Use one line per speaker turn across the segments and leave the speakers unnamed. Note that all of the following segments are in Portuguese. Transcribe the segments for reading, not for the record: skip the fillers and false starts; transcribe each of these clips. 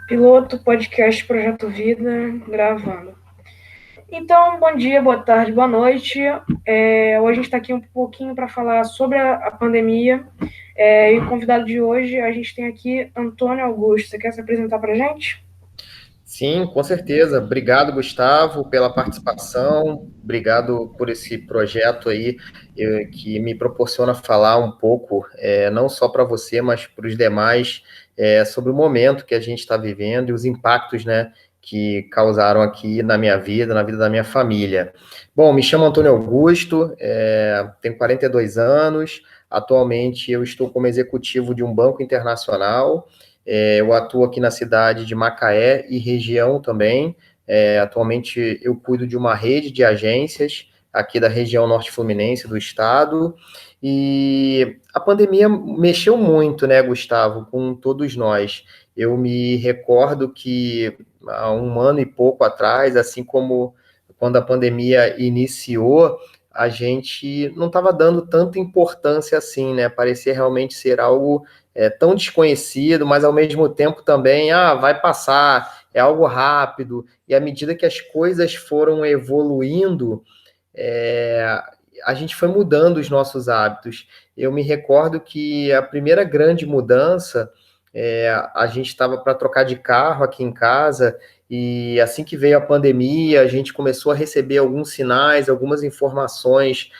Piloto, podcast Projeto Vida, gravando. Então, bom dia, boa tarde, boa noite. Hoje a gente está aqui um pouquinho para falar sobre a pandemia. E o convidado de hoje, a gente tem aqui Antônio Augusto. Você quer se apresentar para a gente?
Sim, com certeza. Obrigado, Gustavo, pela participação. Obrigado por esse projeto aí, que me proporciona falar um pouco, não só para você, mas para os demais, sobre o momento que a gente está vivendo e os impactos, né, que causaram aqui na minha vida, na vida da minha família. Bom, me chamo Antônio Augusto, tenho 42 anos. Atualmente eu estou como executivo de um banco internacional. Eu atuo aqui na cidade de Macaé e região também. Atualmente eu cuido de uma rede de agências aqui da região norte fluminense do estado. E a pandemia mexeu muito, né, Gustavo, com todos nós. Eu me recordo que há um ano e pouco atrás, assim como quando a pandemia iniciou, a gente não estava dando tanta importância assim, né? Parecia realmente ser algo tão desconhecido, mas ao mesmo tempo também, vai passar, é algo rápido. E à medida que as coisas foram evoluindo, é, a gente foi mudando os nossos hábitos. Eu me recordo que a primeira grande mudança, a gente estava para trocar de carro aqui em casa, e assim que veio a pandemia, a gente começou a receber alguns sinais, algumas informações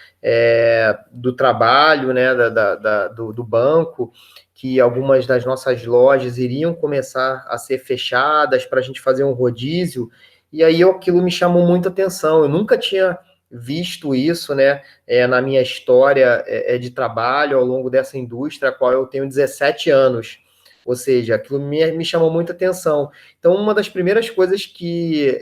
do trabalho, né, do banco, que algumas das nossas lojas iriam começar a ser fechadas para a gente fazer um rodízio, e aí aquilo me chamou muita atenção. Eu nunca tinha visto isso, né, na minha história de trabalho ao longo dessa indústria, a qual eu tenho 17 anos. Ou seja, aquilo me chamou muita atenção. Então, uma das primeiras coisas que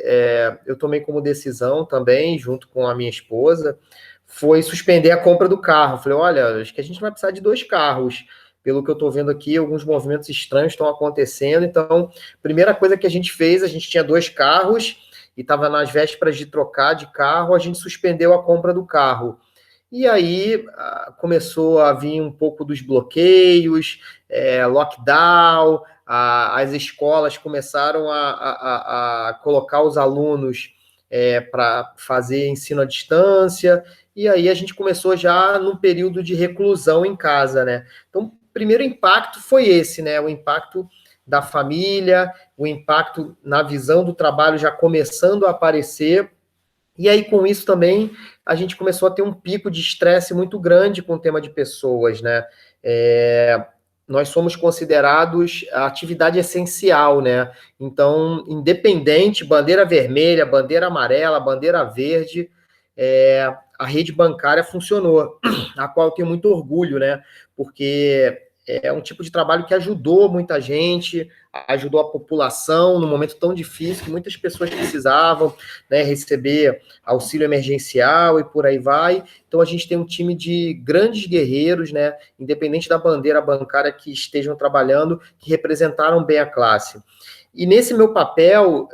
eu tomei como decisão também, junto com a minha esposa, foi suspender a compra do carro. Falei, olha, acho que a gente vai precisar de 2 carros. Pelo que eu estou vendo aqui, alguns movimentos estranhos estão acontecendo. Então, primeira coisa que a gente fez, a gente tinha 2 carros, e estava nas vésperas de trocar de carro, a gente suspendeu a compra do carro. E aí começou a vir um pouco dos bloqueios, lockdown, as escolas começaram a colocar os alunos para fazer ensino à distância, e aí a gente começou já num período de reclusão em casa, né? Então, o primeiro impacto foi esse, né? O impacto da família, o impacto na visão do trabalho já começando a aparecer, e aí com isso também a gente começou a ter um pico de estresse muito grande com o tema de pessoas, né? É, Nós somos considerados a atividade essencial, né? Então, independente, bandeira vermelha, bandeira amarela, bandeira verde, a rede bancária funcionou, a qual eu tenho muito orgulho, né? Porque é um tipo de trabalho que ajudou muita gente, ajudou a população num momento tão difícil que muitas pessoas precisavam, né, receber auxílio emergencial e por aí vai. Então a gente tem um time de grandes guerreiros, né, independente da bandeira bancária que estejam trabalhando, que representaram bem a classe. E nesse meu papel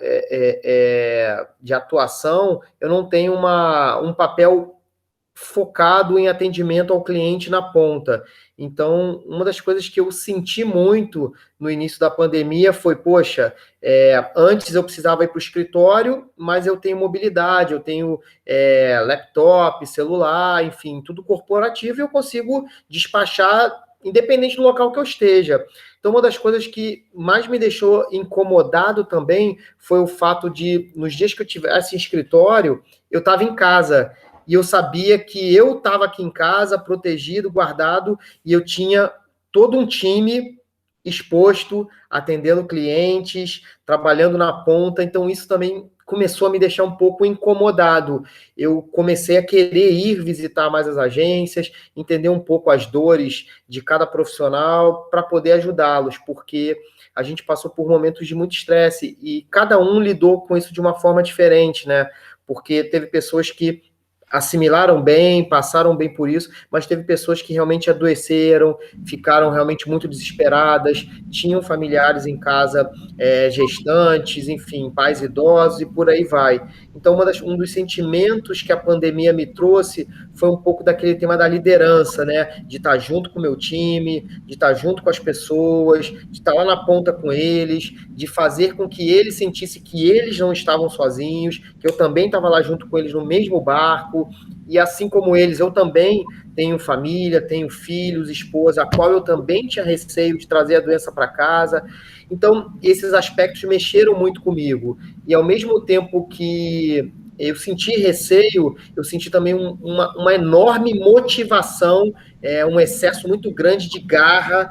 de atuação, eu não tenho um papel focado em atendimento ao cliente na ponta. Então, uma das coisas que eu senti muito no início da pandemia foi, poxa, antes eu precisava ir para o escritório, mas eu tenho mobilidade, eu tenho laptop, celular, enfim, tudo corporativo e eu consigo despachar independente do local que eu esteja. Então, uma das coisas que mais me deixou incomodado também foi o fato de, nos dias que eu tivesse em escritório, eu estava em casa e eu sabia que eu estava aqui em casa, protegido, guardado, e eu tinha todo um time exposto, atendendo clientes, trabalhando na ponta, então isso também começou a me deixar um pouco incomodado. Eu comecei a querer ir visitar mais as agências, entender um pouco as dores de cada profissional para poder ajudá-los, porque a gente passou por momentos de muito estresse e cada um lidou com isso de uma forma diferente, né? Porque teve pessoas que assimilaram bem, passaram bem por isso, mas teve pessoas que realmente adoeceram, ficaram realmente muito desesperadas, tinham familiares em casa, gestantes, enfim, pais idosos e por aí vai. Então, um dos sentimentos que a pandemia me trouxe foi um pouco daquele tema da liderança, né? De estar junto com o meu time, de estar junto com as pessoas, de estar lá na ponta com eles, de fazer com que eles sentissem que eles não estavam sozinhos, que eu também estava lá junto com eles no mesmo barco, e assim como eles, eu também tenho família, tenho filhos, esposa, a qual eu também tinha receio de trazer a doença para casa. Então, esses aspectos mexeram muito comigo. E ao mesmo tempo que eu senti receio, eu senti também uma enorme motivação, um excesso muito grande de garra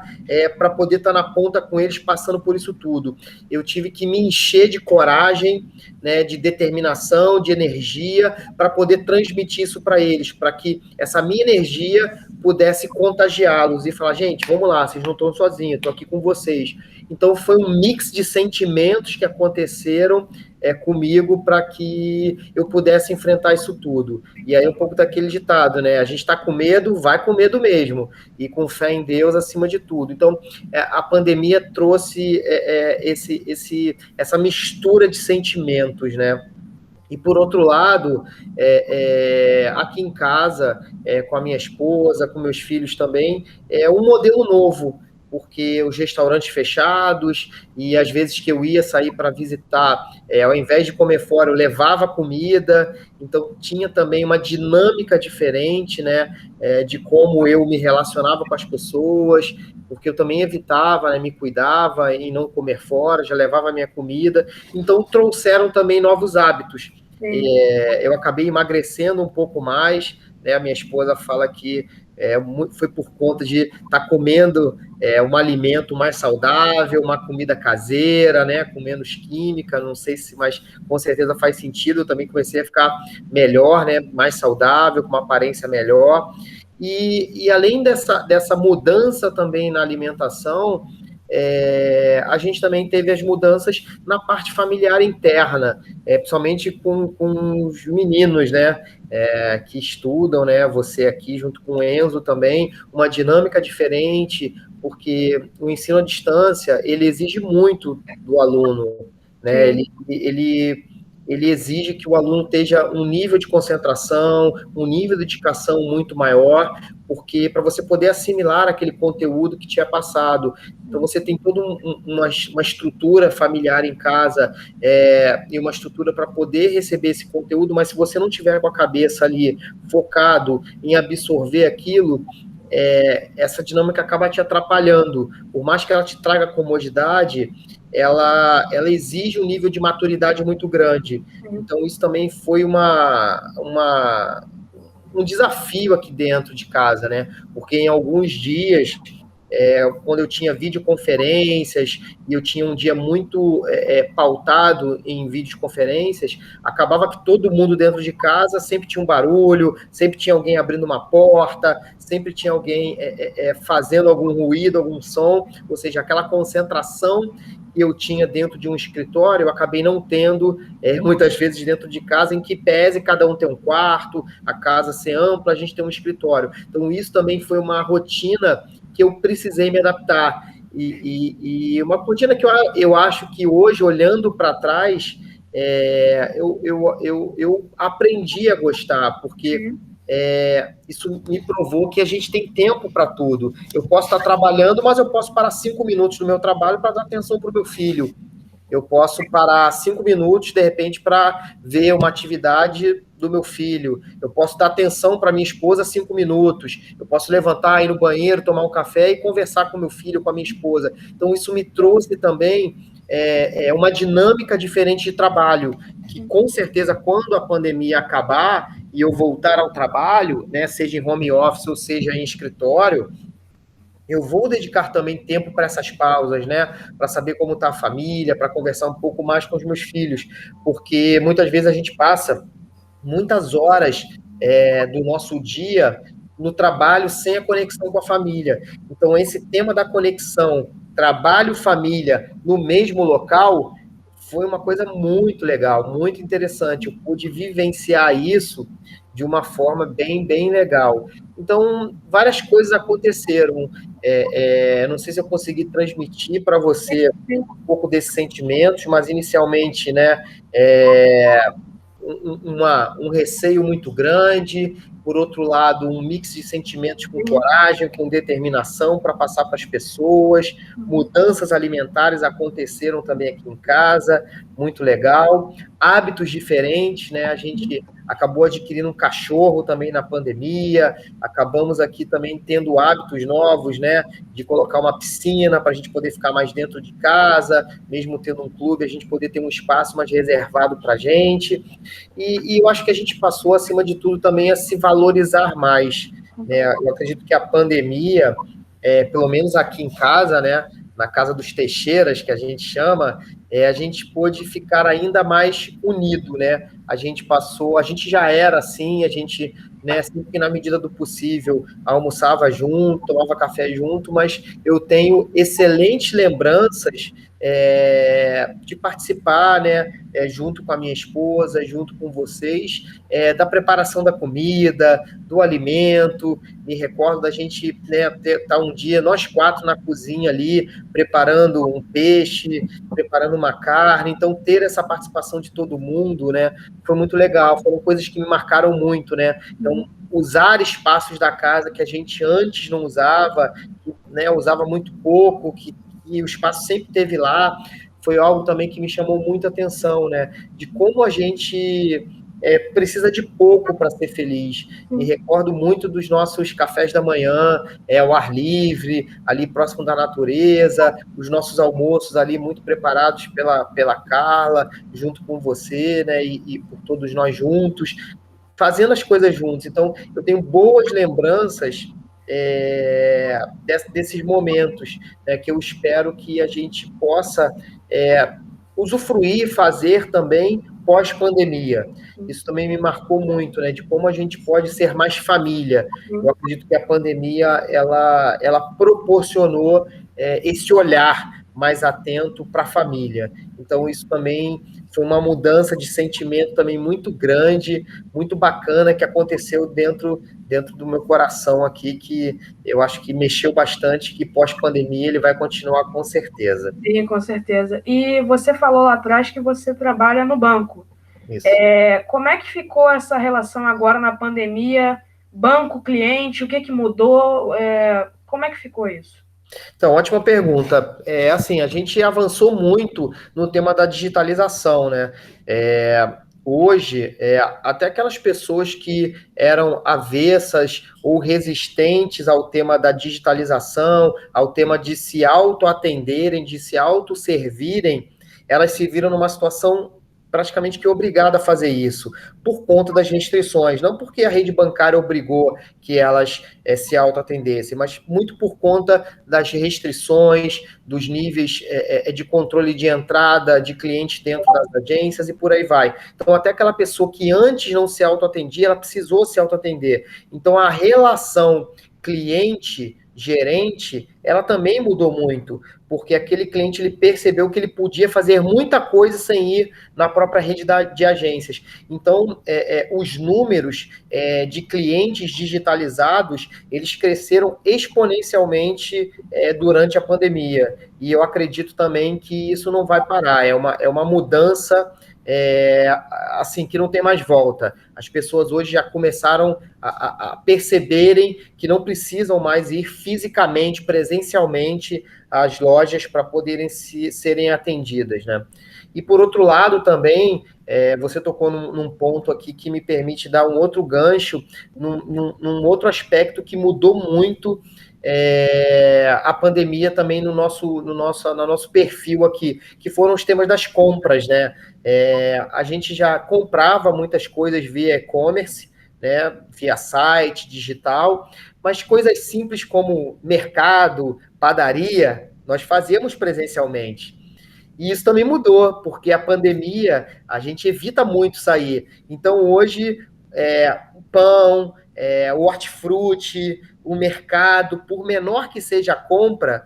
para poder estar na ponta com eles, passando por isso tudo. Eu tive que me encher de coragem, né, de determinação, de energia, para poder transmitir isso para eles, para que essa minha energia pudesse contagiá-los e falar, gente, vamos lá, vocês não estão sozinhos, estou aqui com vocês. Então, foi um mix de sentimentos que aconteceram comigo para que eu pudesse enfrentar isso tudo. E aí um pouco daquele ditado, né? A gente está com medo, vai com medo mesmo, e com fé em Deus acima de tudo. Então, a pandemia trouxe essa mistura de sentimentos, né? E, por outro lado, aqui em casa, com a minha esposa, com meus filhos também, é um modelo novo, porque os restaurantes fechados, e às vezes que eu ia sair para visitar, ao invés de comer fora, eu levava comida, então tinha também uma dinâmica diferente, né, de como eu me relacionava com as pessoas, porque eu também evitava, né, me cuidava em não comer fora, já levava a minha comida, então trouxeram também novos hábitos. Eu acabei emagrecendo um pouco mais, né? A minha esposa fala que foi por conta de estar comendo um alimento mais saudável, uma comida caseira, né? Com menos química, não sei se, mas com certeza faz sentido. Eu também comecei a ficar melhor, né? Mais saudável, com uma aparência melhor. E além dessa mudança também na alimentação, a gente também teve as mudanças na parte familiar interna, principalmente com os meninos, né, que estudam, né, você aqui junto com o Enzo também, uma dinâmica diferente, porque o ensino à distância, ele exige muito do aluno, né, ele exige que o aluno esteja um nível de concentração, um nível de dedicação muito maior, porque para você poder assimilar aquele conteúdo que te é passado. Então, você tem toda uma estrutura familiar em casa e uma estrutura para poder receber esse conteúdo, mas se você não tiver com a cabeça ali focado em absorver aquilo, essa dinâmica acaba te atrapalhando. Por mais que ela te traga comodidade, ela exige um nível de maturidade muito grande. Então, isso também foi um desafio aqui dentro de casa, né? Porque em alguns dias, quando eu tinha videoconferências e eu tinha um dia muito pautado em videoconferências, acabava que todo mundo dentro de casa sempre tinha um barulho, sempre tinha alguém abrindo uma porta, sempre tinha alguém fazendo algum ruído, algum som, ou seja, aquela concentração que eu tinha dentro de um escritório, eu acabei não tendo muitas vezes dentro de casa, em que pese cada um ter um quarto, a casa ser ampla, a gente tem um escritório. Então, isso também foi uma rotina que eu precisei me adaptar. E uma rotina que eu acho que hoje, olhando para trás, eu aprendi a gostar, porque isso me provou que a gente tem tempo para tudo. Eu posso estar trabalhando, mas eu posso parar 5 minutos do meu trabalho para dar atenção para o meu filho. Eu posso parar 5 minutos, de repente, para ver uma atividade do meu filho. Eu posso dar atenção para minha esposa 5 minutos. Eu posso levantar, ir no banheiro, tomar um café e conversar com meu filho, com a minha esposa. Então, isso me trouxe também uma dinâmica diferente de trabalho, que com certeza, quando a pandemia acabar e eu voltar ao trabalho, né, seja em home office ou seja em escritório, eu vou dedicar também tempo para essas pausas, né? Para saber como está a família, para conversar um pouco mais com os meus filhos, porque muitas vezes a gente passa muitas horas do nosso dia no trabalho sem a conexão com a família. Então, esse tema da conexão trabalho-família no mesmo local foi uma coisa muito legal, muito interessante. Eu pude vivenciar isso de uma forma bem, bem legal. Então, várias coisas aconteceram. Não sei se eu consegui transmitir para você um pouco desses sentimentos, mas inicialmente, né, um receio muito grande, por outro lado, um mix de sentimentos com coragem, com determinação para passar para as pessoas, mudanças alimentares aconteceram também aqui em casa, muito legal, hábitos diferentes, né? A gente acabou adquirindo um cachorro também na pandemia, acabamos aqui também tendo hábitos novos, né? De colocar uma piscina para a gente poder ficar mais dentro de casa, mesmo tendo um clube, a gente poder ter um espaço mais reservado para a gente. E eu acho que a gente passou, acima de tudo, também a se valorizar mais, né? Eu acredito que a pandemia, pelo menos aqui em casa, né, na casa dos Teixeiras, que a gente chama, a gente pôde ficar ainda mais unido, né? A gente já era assim, a gente, né, sempre que na medida do possível almoçava junto, tomava café junto, mas eu tenho excelentes lembranças de participar, né, junto com a minha esposa, junto com vocês, da preparação da comida, do alimento. Me recordo da gente, né, estar um dia, nós 4 na cozinha ali, preparando um peixe, preparando uma carne. Então, ter essa participação de todo mundo, né, foi muito legal. Foram coisas que me marcaram muito, né? Então, usar espaços da casa que a gente antes não usava, né, usava muito pouco, e o espaço sempre teve lá, foi algo também que me chamou muita atenção, né? De como a gente precisa de pouco para ser feliz. Me recordo muito dos nossos cafés da manhã, ao ar livre, ali próximo da natureza, os nossos almoços ali muito preparados pela Carla, junto com você, né? E por todos nós juntos, fazendo as coisas juntos. Então, eu tenho boas lembranças desses momentos, né, que eu espero que a gente possa usufruir, fazer também pós-pandemia. Isso também me marcou muito, né, de como a gente pode ser mais família. Eu acredito que a pandemia, ela proporcionou esse olhar mais atento para a família. Então, isso também foi uma mudança de sentimento também muito grande, muito bacana, que aconteceu dentro do meu coração aqui, que eu acho que mexeu bastante, que pós-pandemia ele vai continuar com certeza.
Sim, com certeza. E você falou lá atrás que você trabalha no banco.
Isso.
Como é que ficou essa relação agora na pandemia? Banco-cliente, o que mudou? Como é que ficou isso?
Então, ótima pergunta. Assim, a gente avançou muito no tema da digitalização, né? Hoje, até aquelas pessoas que eram avessas ou resistentes ao tema da digitalização, ao tema de se autoatenderem, de se autosservirem, elas se viram numa situação praticamente que obrigada a fazer isso, por conta das restrições, não porque a rede bancária obrigou que elas se autoatendessem, mas muito por conta das restrições, dos níveis de controle de entrada de clientes dentro das agências e por aí vai. Então, até aquela pessoa que antes não se autoatendia, ela precisou se autoatender. Então, a relação cliente-gerente, ela também mudou muito, porque aquele cliente ele percebeu que ele podia fazer muita coisa sem ir na própria rede de agências. Então, os números de clientes digitalizados, eles cresceram exponencialmente durante a pandemia. E eu acredito também que isso não vai parar, é uma mudança assim, que não tem mais volta. As pessoas hoje já começaram a perceberem que não precisam mais ir fisicamente, presencialmente às lojas para poderem serem atendidas, né? E por outro lado também, você tocou num ponto aqui que me permite dar um outro gancho, num outro aspecto que mudou muito a pandemia também no nosso perfil aqui, que foram os temas das compras, né? A gente já comprava muitas coisas via e-commerce, né? Via site, digital, mas coisas simples como mercado, padaria, nós fazíamos presencialmente. E isso também mudou, porque a pandemia, a gente evita muito sair. Então, hoje, o pão, o hortifruti, o mercado, por menor que seja a compra,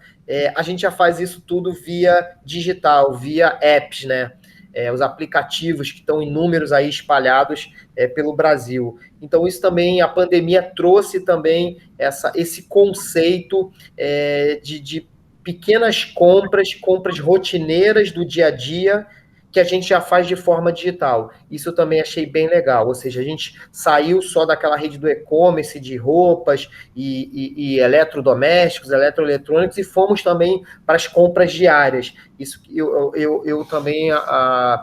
a gente já faz isso tudo via digital, via apps, né? os aplicativos que estão inúmeros aí espalhados pelo Brasil. Então, isso também, a pandemia trouxe também esse conceito de pequenas compras rotineiras do dia a dia, que a gente já faz de forma digital. Isso eu também achei bem legal, ou seja, a gente saiu só daquela rede do e-commerce de roupas e eletrodomésticos, eletroeletrônicos, e fomos também para as compras diárias. Isso eu também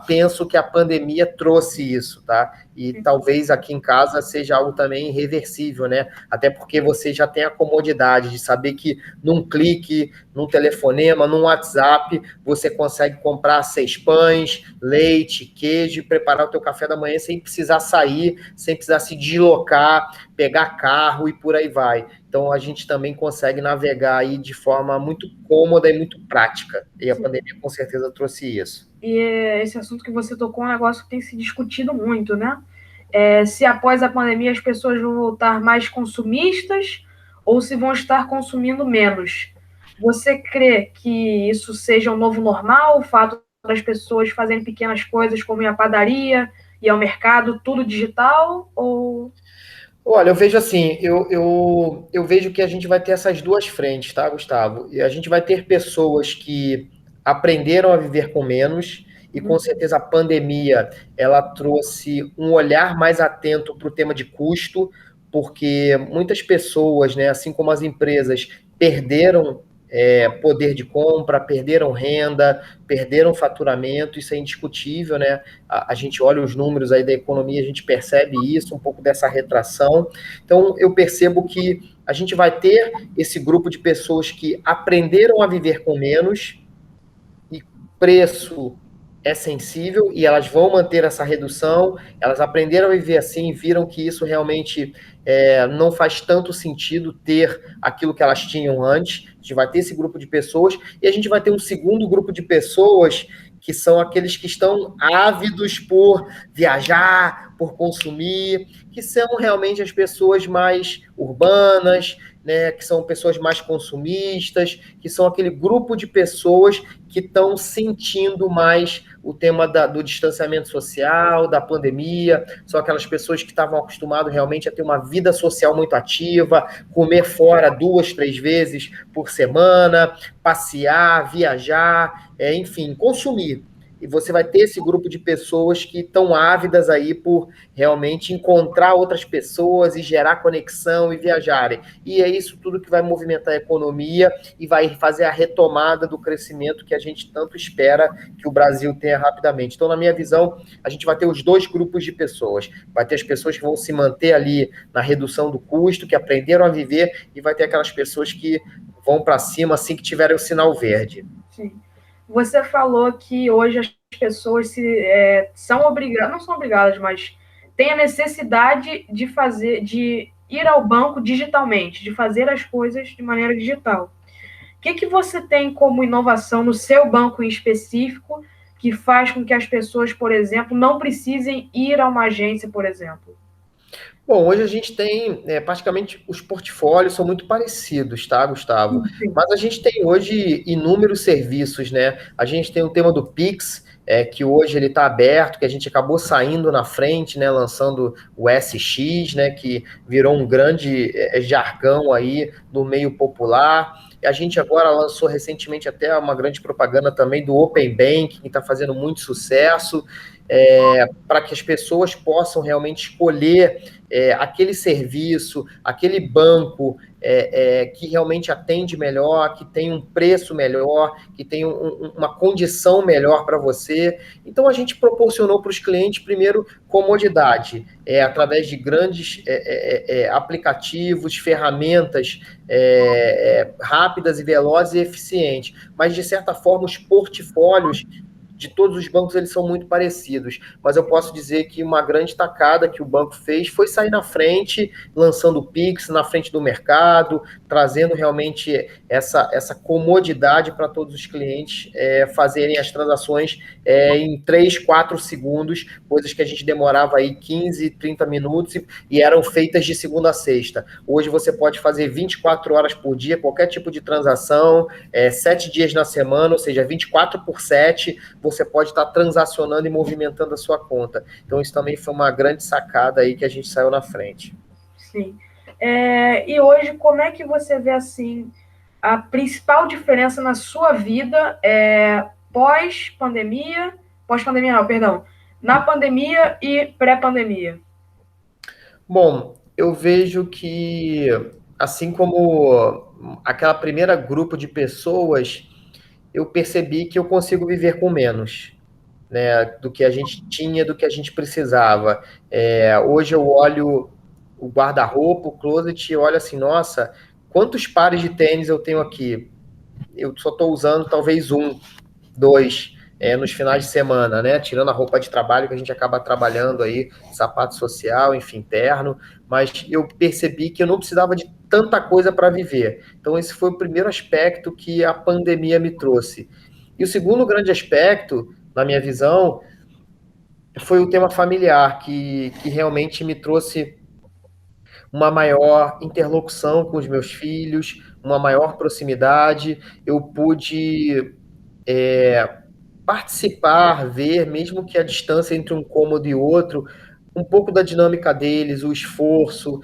penso que a pandemia trouxe isso, tá? E talvez aqui em casa seja algo também irreversível, né? Até porque você já tem a comodidade de saber que num clique, num telefonema, num WhatsApp, você consegue comprar 6 pães, leite, queijo e preparar o teu café da manhã sem precisar sair, sem precisar se deslocar, pegar carro e por aí vai. Então, a gente também consegue navegar aí de forma muito cômoda e muito prática. E a pandemia, com certeza, trouxe isso.
E esse assunto que você tocou é um negócio que tem se discutido muito, né? Se após a pandemia as pessoas vão voltar mais consumistas ou se vão estar consumindo menos. Você crê que isso seja um novo normal, o fato das pessoas fazerem pequenas coisas como ir à padaria, ir ao mercado, tudo digital? Ou...
Olha, eu vejo assim, eu vejo que a gente vai ter essas duas frentes, tá, Gustavo? E a gente vai ter pessoas que aprenderam a viver com menos, e com certeza a pandemia, ela trouxe um olhar mais atento para o tema de custo, porque muitas pessoas, né, assim como as empresas, perderam poder de compra, perderam renda, perderam faturamento, isso é indiscutível, né? A gente olha os números aí da economia, a gente percebe isso, um pouco dessa retração. Então, eu percebo que a gente vai ter esse grupo de pessoas que aprenderam a viver com menos, e preço é sensível, e elas vão manter essa redução, elas aprenderam a viver assim, viram que isso realmente não faz tanto sentido ter aquilo que elas tinham antes. A gente vai ter esse grupo de pessoas, e a gente vai ter um segundo grupo de pessoas, que são aqueles que estão ávidos por viajar, por consumir, que são realmente as pessoas mais urbanas, né, que são pessoas mais consumistas, que são aquele grupo de pessoas que estão sentindo mais o tema do distanciamento social, da pandemia, são aquelas pessoas que estavam acostumadas realmente a ter uma vida social muito ativa, comer fora 2, 3 vezes por semana, passear, viajar, enfim, consumir. E você vai ter esse grupo de pessoas que estão ávidas aí por realmente encontrar outras pessoas e gerar conexão e viajarem. E é isso tudo que vai movimentar a economia e vai fazer a retomada do crescimento que a gente tanto espera que o Brasil tenha rapidamente. Então, na minha visão, a gente vai ter os dois grupos de pessoas. Vai ter as pessoas que vão se manter ali na redução do custo, que aprenderam a viver, e vai ter aquelas pessoas que vão para cima assim que tiverem o sinal verde.
Sim. Você falou que hoje as pessoas são obrigadas, não são obrigadas, mas têm a necessidade de ir ao banco digitalmente, de fazer as coisas de maneira digital. O que você tem como inovação no seu banco em específico que faz com que as pessoas, por exemplo, não precisem ir a uma agência, por exemplo?
Bom, hoje a gente tem, praticamente, os portfólios são muito parecidos, tá, Gustavo?
Sim.
Mas a gente tem hoje inúmeros serviços, né? A gente tem o tema do Pix, que hoje ele está aberto, que a gente acabou saindo na frente, né, lançando o SX, né, que virou um grande jargão aí do meio popular. A gente agora lançou recentemente até uma grande propaganda também do Open Banking, que está fazendo muito sucesso, para que as pessoas possam realmente escolher aquele serviço, aquele banco que realmente atende melhor, que tem um preço melhor, que tem uma condição melhor para você. Então, a gente proporcionou para os clientes, primeiro, comodidade, através de grandes aplicativos, ferramentas rápidas e velozes e eficientes. Mas, de certa forma, os portfólios de todos os bancos, eles são muito parecidos, mas eu posso dizer que uma grande tacada que o banco fez foi sair na frente, lançando o Pix na frente do mercado, trazendo realmente essa comodidade para todos os clientes fazerem as transações em 3, 4 segundos, coisas que a gente demorava aí 15, 30 minutos e eram feitas de segunda a sexta. Hoje você pode fazer 24 horas por dia, qualquer tipo de transação, 7 dias na semana, ou seja, 24/7, você pode estar transacionando e movimentando a sua conta. Então, isso também foi uma grande sacada aí que a gente saiu na frente.
Sim. E hoje, como é que você vê, assim, a principal diferença na sua vida pós-pandemia não, perdão, na pandemia e pré-pandemia?
Bom, eu vejo que, assim como aquela primeira grupo de pessoas, eu percebi que eu consigo viver com menos, né, do que a gente tinha, do que a gente precisava. Hoje eu olho o guarda-roupa, o closet, e olho assim, nossa, quantos pares de tênis eu tenho aqui? Eu só estou usando talvez um, dois, nos finais de semana, né? Tirando a roupa de trabalho que a gente acaba trabalhando aí, sapato social, enfim, terno, mas eu percebi que eu não precisava de tanta coisa para viver. Então, esse foi o primeiro aspecto que a pandemia me trouxe. E o segundo grande aspecto, na minha visão, foi o tema familiar, que realmente me trouxe uma maior interlocução com os meus filhos, uma maior proximidade. Eu pude participar, ver, mesmo que a distância entre um cômodo e outro, um pouco da dinâmica deles, o esforço.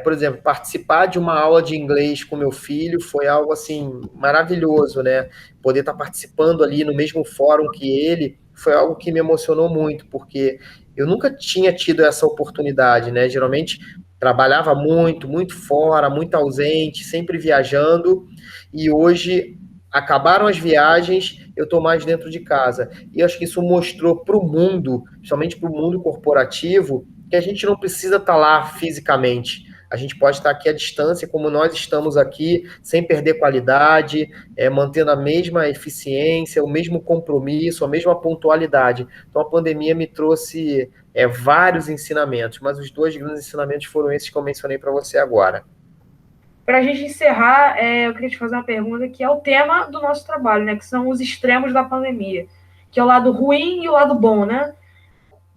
Por exemplo, participar de uma aula de inglês com meu filho foi algo assim maravilhoso, né? Poder estar participando ali no mesmo fórum que ele foi algo que me emocionou muito, porque eu nunca tinha tido essa oportunidade, né? Geralmente trabalhava muito, muito fora, muito ausente, sempre viajando, e hoje acabaram as viagens, eu estou mais dentro de casa. E acho que isso mostrou para o mundo, principalmente para o mundo corporativo, que a gente não precisa estar lá fisicamente. A gente pode estar aqui à distância, como nós estamos aqui, sem perder qualidade, mantendo a mesma eficiência, o mesmo compromisso, a mesma pontualidade. Então, a pandemia me trouxe vários ensinamentos, mas os dois grandes ensinamentos foram esses que eu mencionei para você agora.
Para a gente encerrar, eu queria te fazer uma pergunta que é o tema do nosso trabalho, né? Que são os extremos da pandemia, que é o lado ruim e o lado bom, né?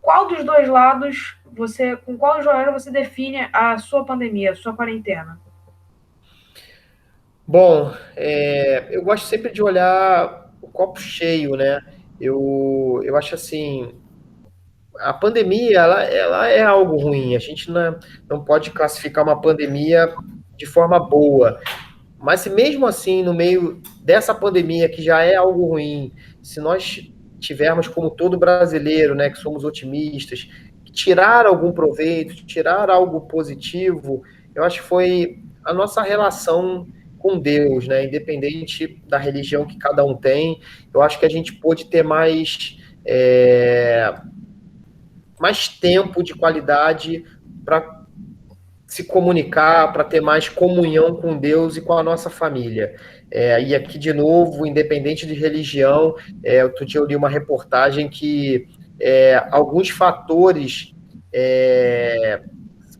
Qual dos dois lados com qual dos dois lados você define a sua pandemia, a sua quarentena?
Bom, eu gosto sempre de olhar o copo cheio, né? Eu acho assim, a pandemia, ela é algo ruim. A gente não pode classificar uma pandemia de forma boa. Mas se mesmo assim, no meio dessa pandemia, que já é algo ruim, se nós tivermos, como todo brasileiro, né, que somos otimistas, tirar algum proveito, tirar algo positivo, eu acho que foi a nossa relação com Deus, né, independente da religião que cada um tem, eu acho que a gente pôde ter mais tempo de qualidade para se comunicar, para ter mais comunhão com Deus e com a nossa família. E aqui, de novo, independente de religião, outro dia eu li uma reportagem que alguns fatores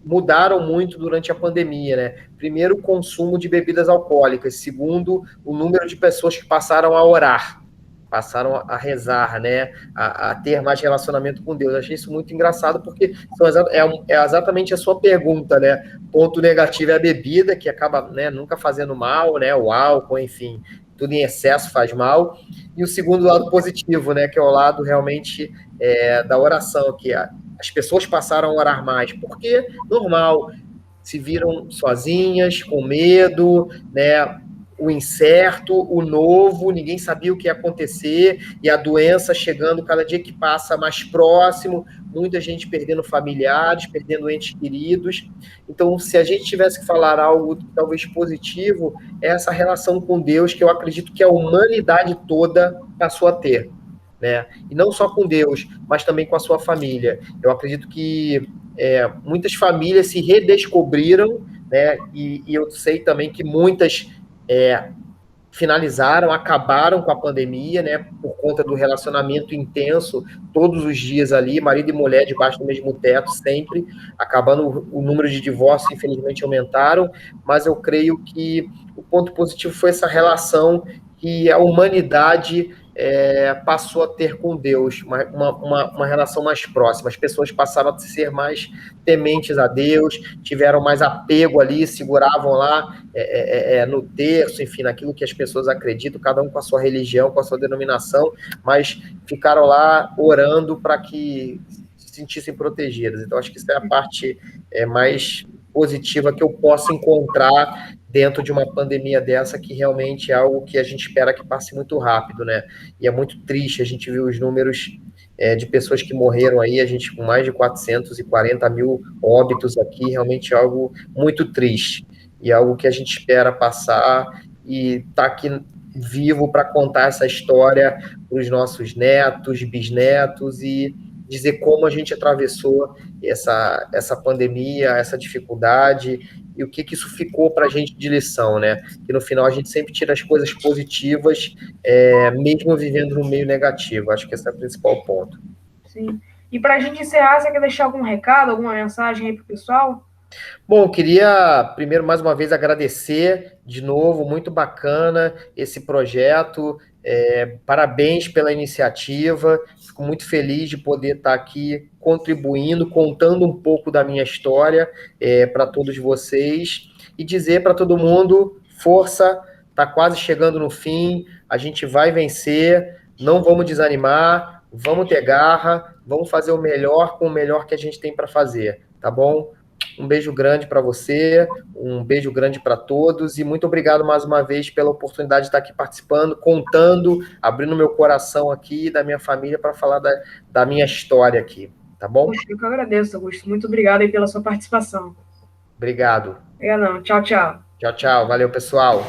mudaram muito durante a pandemia, né? Primeiro, o consumo de bebidas alcoólicas. Segundo, o número de pessoas que passaram a orar, passaram a rezar, né? A ter mais relacionamento com Deus. Eu achei isso muito engraçado, porque é exatamente a sua pergunta, né? Ponto negativo é a bebida, que acaba, né, nunca fazendo mal, né? O álcool, enfim, tudo em excesso faz mal. E o segundo lado positivo, né? Que é o lado realmente da oração, que as pessoas passaram a orar mais, porque normal, se viram sozinhas, com medo, né? O incerto, o novo, ninguém sabia o que ia acontecer, e a doença chegando cada dia que passa mais próximo, muita gente perdendo familiares, perdendo entes queridos. Então, se a gente tivesse que falar algo talvez positivo, é essa relação com Deus, que eu acredito que a humanidade toda passou a ter. Né? E não só com Deus, mas também com a sua família. Eu acredito que muitas famílias se redescobriram, né? E eu sei também que muitas finalizaram, acabaram com a pandemia, né? Por conta do relacionamento intenso, todos os dias ali, marido e mulher debaixo do mesmo teto, sempre, acabando o número de divórcios, infelizmente, aumentaram, mas eu creio que o ponto positivo foi essa relação que a humanidade passou a ter com Deus uma relação mais próxima. As pessoas passaram a ser mais tementes a Deus, tiveram mais apego ali, seguravam lá no terço, enfim, naquilo que as pessoas acreditam, cada um com a sua religião, com a sua denominação, mas ficaram lá orando para que se sentissem protegidas. Então, acho que isso é a parte mais positiva que eu posso encontrar dentro de uma pandemia dessa, que realmente é algo que a gente espera que passe muito rápido, né? E é muito triste, a gente viu os números de pessoas que morreram aí, a gente com mais de 440 mil óbitos aqui, realmente é algo muito triste, e algo que a gente espera passar e tá aqui vivo para contar essa história para os nossos netos, bisnetos, e dizer como a gente atravessou essa pandemia, essa dificuldade, e o que isso ficou para a gente de lição, né? Que no final a gente sempre tira as coisas positivas, mesmo vivendo no meio negativo. Acho que esse é o principal ponto.
Sim. E para a gente encerrar, você quer deixar algum recado, alguma mensagem aí para o pessoal?
Bom, eu queria primeiro mais uma vez agradecer de novo, muito bacana esse projeto. Parabéns pela iniciativa. Fico muito feliz de poder estar aqui contribuindo, contando um pouco da minha história para todos vocês e dizer para todo mundo: força, está quase chegando no fim, a gente vai vencer, não vamos desanimar, vamos ter garra, vamos fazer o melhor com o melhor que a gente tem para fazer, tá bom? Um beijo grande para você, um beijo grande para todos e muito obrigado mais uma vez pela oportunidade de estar aqui participando, contando, abrindo meu coração aqui da minha família para falar da minha história aqui, tá bom?
Poxa, eu que agradeço, Augusto. Muito obrigado aí pela sua participação.
Obrigado.
Obrigado. Tchau, tchau.
Tchau, tchau. Valeu, pessoal.